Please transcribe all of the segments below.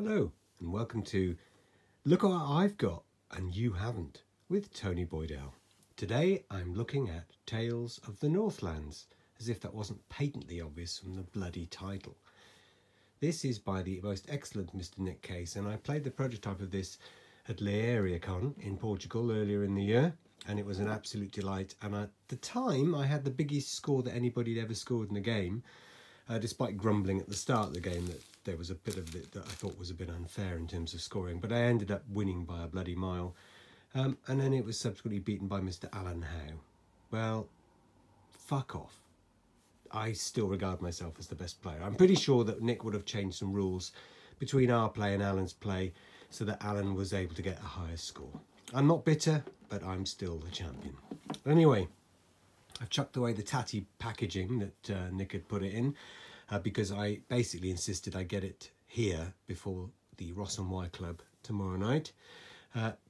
Hello and welcome to Look What I've Got and You Haven't with Tony Boydell. Today I'm looking at Tales of the Northlands, as if that wasn't patently obvious from the bloody title. This is by the most excellent Mr. Nick Case, and I played the prototype of this at Con in Portugal earlier in the year, and it was an absolute delight. And at the time I had the biggest score that anybody had ever scored in a game, despite grumbling at the start of the game that there was a bit of it that I thought was a bit unfair in terms of scoring, but I ended up winning by a bloody mile. And then it was subsequently beaten by Mr. Alan Howe. Well, fuck off. I still regard myself as the best player. I'm pretty sure that Nick would have changed some rules between our play and Alan's play so that Alan was able to get a higher score. I'm not bitter, but I'm still the champion. Anyway, I've chucked away the tatty packaging that Nick had put it in because I basically insisted I get it here before the Ross and Y Club tomorrow night,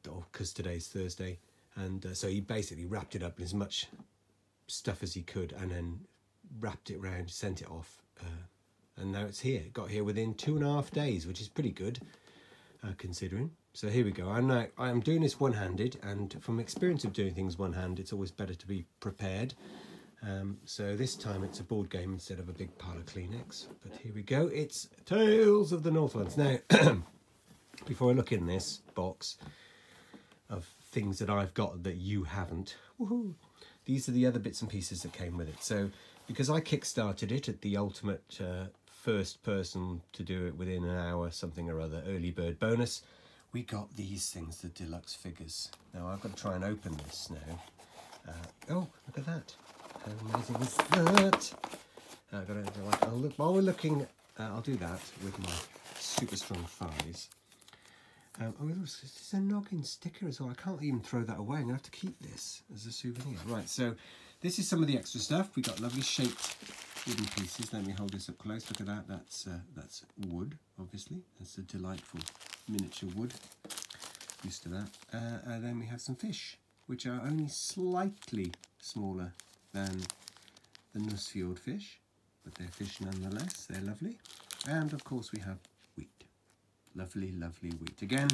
because today's Thursday. And so he basically wrapped it up in as much stuff as he could and then wrapped it round, sent it off, and now it's here. It got here within 2.5 days, which is pretty good considering. So here we go. I am doing this one-handed, and from experience of doing things one-handed, it's always better to be prepared. So this time it's a board game instead of a big pile of Kleenex. But here we go. It's Tales of the Northlands. Now, before I look in this box of things that I've got that you haven't, woohoo, these are the other bits and pieces that came with it. So because I kickstarted it at the ultimate first person to do it within an hour, something or other, early bird bonus, we got these things, the deluxe figures. Now I've got to try and open this now. Oh, look at that. How amazing is that? While we're looking, I'll do that with my super strong thighs. Oh, there's a Noggin sticker as well. I can't even throw that away. I'm going to have to keep this as a souvenir. Right, so this is some of the extra stuff. We got lovely shaped wooden pieces. Let me hold this up close. Look at that. That's wood, obviously. That's a delightful miniature wood. Used to that. And then we have some fish, which are only slightly smaller than the Nussfjord fish, but they're fish nonetheless. They're lovely. And of course we have wheat. Lovely, lovely wheat. Again,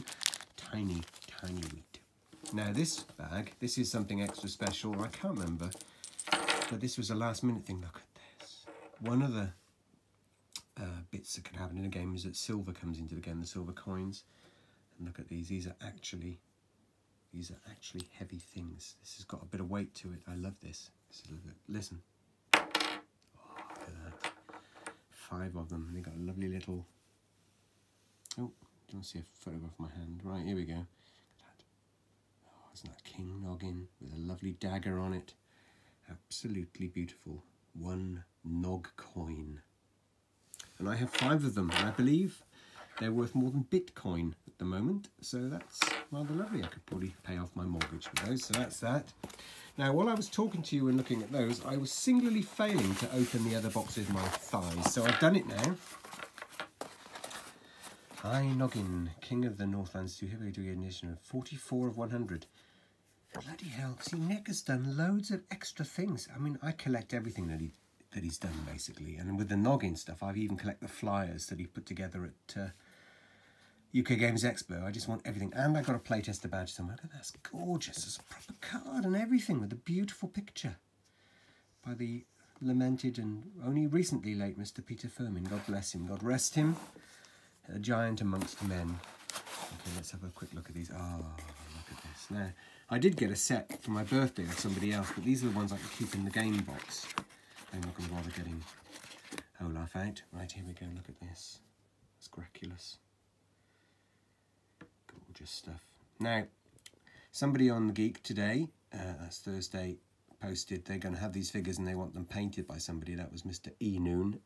tiny, tiny wheat. Now this bag, this is something extra special. I can't remember, but this was a last minute thing. Look at this. One of the bits that can happen in a game is that silver comes into the game, the silver coins. And look at these. These are actually heavy things. This has got a bit of weight to it. I love this. Listen. Oh, look at that. 5 of them. They got a lovely little. Oh, don't see a photograph of my hand. Right, here we go. Oh, isn't that King Noggin with a lovely dagger on it? Absolutely beautiful. 1 Nog coin. And I have 5 of them, and I believe they're worth more than Bitcoin at the moment. So that's rather lovely. I could probably pay off my mortgage with those. So that's that. Now, while I was talking to you and looking at those, I was singularly failing to open the other box with my thighs. So I've done it now. Hi, Noggin, King of the Northlands. Here we do an edition of 44 of 100. Bloody hell. See, Nick has done loads of extra things. I mean, I collect everything that he's done, basically. And with the Noggin stuff, I've even collected the flyers that he put together at UK Games Expo. I just want everything. And I got a playtester badge somewhere. Look at that. That's gorgeous. There's a proper card and everything with a beautiful picture by the lamented and only recently late Mr. Peter Firmin. God bless him. God rest him. A giant amongst men. Okay, let's have a quick look at these. Oh, look at this. Now, I did get a set for my birthday of somebody else, but these are the ones I can keep in the game box. I'm not going to bother getting Olaf out. Right, here we go. Look at this. It's miraculous. Gorgeous stuff. Now, somebody on the Geek today, that's Thursday, posted they're going to have these figures and they want them painted by somebody. That was Mr. E. Noon.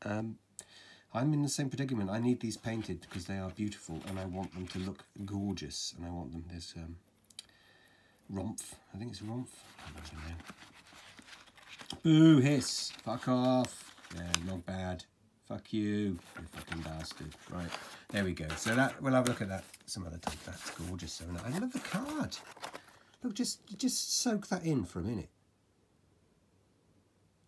I'm in the same predicament. I need these painted because they are beautiful and I want them to look gorgeous. And I want them, there's Rumpf. I think it's Rumpf. Boo, hiss. Fuck off. Yeah, not bad. Fuck you fucking bastard. Right, there we go. So that, we'll have a look at that some other time. That's gorgeous. So I love the card. Look, just soak that in for a minute.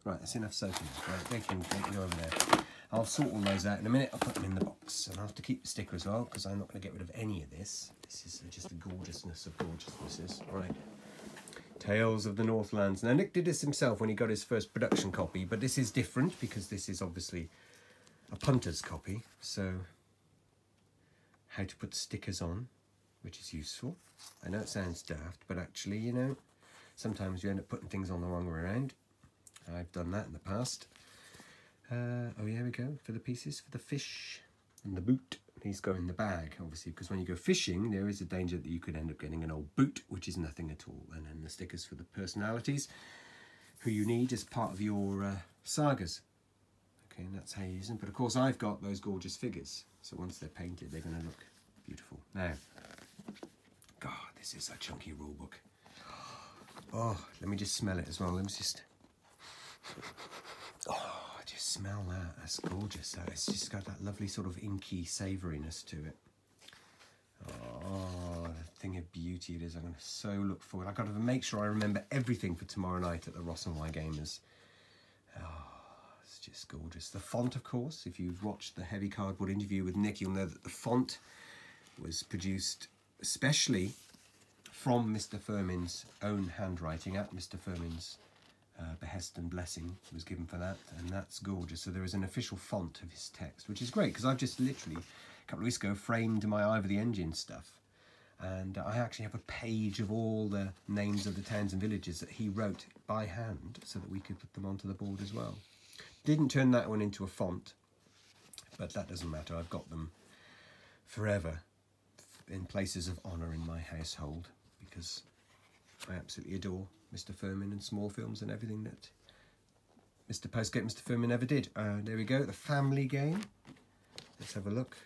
Right, that's enough soaking. Right, they can go over there. I'll sort all those out in a minute. I'll put them in the box, and I'll have to keep the sticker as well because I'm not going to get rid of any of this. This is just the gorgeousness of gorgeousnesses. Right. Tales of the Northlands. Now, Nick did this himself when he got his first production copy, but this is different because this is obviously a punter's copy. So, how to put stickers on, which is useful. I know it sounds daft, but actually, you know, sometimes you end up putting things on the wrong way around. I've done that in the past. Oh, yeah, we go for the pieces, for the fish and the boot. These go in the bag, obviously, because when you go fishing, there is a danger that you could end up getting an old boot, which is nothing at all. And then the stickers for the personalities, who you need as part of your sagas. Okay, and that's how you use them. But of course, I've got those gorgeous figures. So once they're painted, they're going to look beautiful. Now, God, this is a chunky rule book. Oh, let me just smell it as well. Let me just... Oh, just smell that. That's gorgeous. It's just got that lovely sort of inky savouriness to it. Oh, the thing of beauty it is. I'm going to so look forward. I've got to make sure I remember everything for tomorrow night at the Ross and Y Gamers. Oh, it's just gorgeous. The font, of course, if you've watched the Heavy Cardboard interview with Nick, you'll know that the font was produced especially from Mr. Firmin's own handwriting at Mr. Firmin's behest and blessing was given for that, and that's gorgeous. So there is an official font of his text, which is great because I've just literally a couple of weeks ago framed my Eye of the Engine stuff, and I actually have a page of all the names of the towns and villages that he wrote by hand so that we could put them onto the board as well. Didn't turn that one into a font, but that doesn't matter. I've got them forever in places of honour in my household because I absolutely adore Mr. Firmin and small films and everything that Mr. Postgate, Mr. Firmin ever did. There we go, the family game. Let's have a look.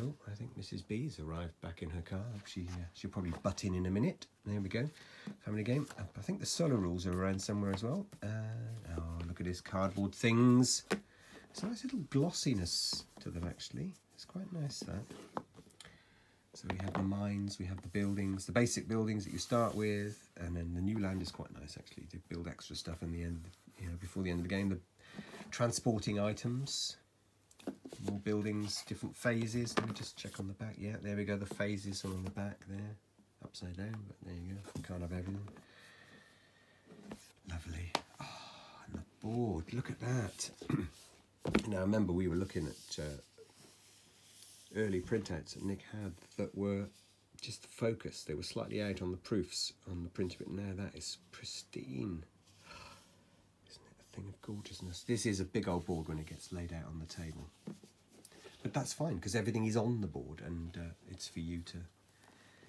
Oh, I think Mrs. B's arrived back in her car. She'll probably butt in a minute. There we go, family game. I think the solo rules are around somewhere as well. Oh, look at this cardboard things. There's a nice little glossiness to them actually. It's quite nice that. So we have the mines, we have the buildings, the basic buildings that you start with, and then the new land is quite nice actually to build extra stuff in the end, you know, before the end of the game. The transporting items, more buildings, different phases. Let me just check on the back. Yeah, there we go. The phases are on the back there, upside down. But there you go. Can't have everything. Lovely. Oh, and the board. Look at that. Now I remember we were looking at. Early printouts that Nick had that were just focused. They were slightly out on the proofs on the print of it. Now that is pristine. Isn't it a thing of gorgeousness? This is a big old board when it gets laid out on the table. But that's fine because everything is on the board and it's for you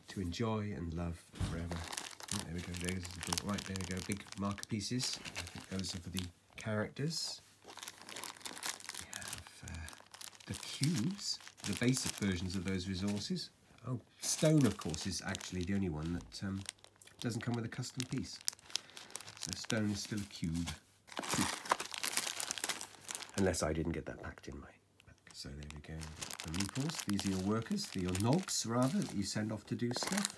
to enjoy and love forever. Oh, there we go. There's the board. Right, there we go. Big marker pieces. I think those are for the characters. We have the cubes. The basic versions of those resources. Oh, stone, of course, is actually the only one that doesn't come with a custom piece. So stone is still a cube. Unless I didn't get that packed in my pack. So there we go. The meeples. These are your workers, your nogs, rather, that you send off to do stuff.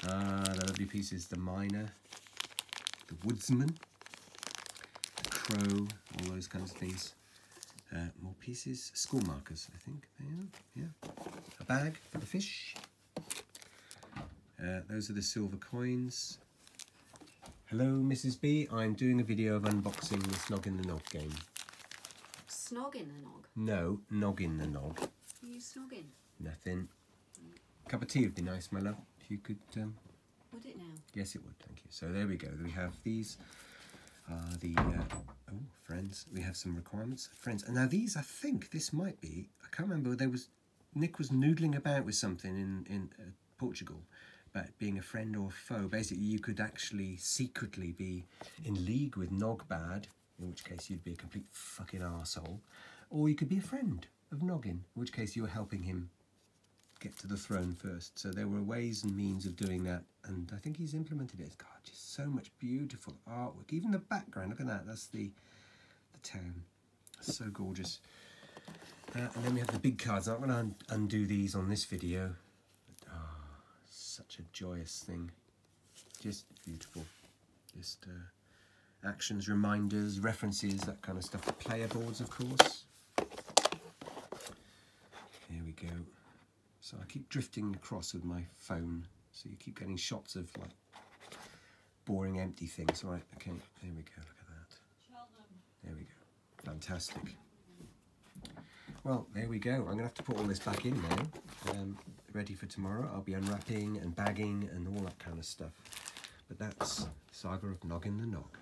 The lovely pieces, the miner, the woodsman, the crow, all those kinds of things. More pieces, school markers, I think they are, yeah. A bag for the fish. Those are the silver coins. Hello, Mrs. B. I'm doing a video of unboxing this Noggin the Nog game. Snoggin the Nog? No, Noggin the Nog. Are you snogging? Nothing. Cup of tea would be nice, my love, if you could... Would it now? Yes, it would, thank you. So there we go. We have these. Oh, friends. We have some requirements. Friends. And now these, I think this might be, I can't remember, Nick was noodling about with something in Portugal about being a friend or a foe. Basically, you could actually secretly be in league with Nogbad, in which case you'd be a complete fucking arsehole, or you could be a friend of Noggin, in which case you were helping him get to the throne first. So there were ways and means of doing that, and I think he's implemented it. God, just so much beautiful artwork. Even the background, look at that. That's the town. So gorgeous. And then we have the big cards. I'm not going to undo these on this video. But, such a joyous thing. Just beautiful. Just actions, reminders, references, that kind of stuff. The player boards, of course. Here we go. So I keep drifting across with my phone, so you keep getting shots of like boring, empty things. All right, okay, there we go. Look at that. There we go. Fantastic. Well, there we go. I'm going to have to put all this back in now. Ready for tomorrow. I'll be unwrapping and bagging and all that kind of stuff. But that's Saga of Noggin the Nog.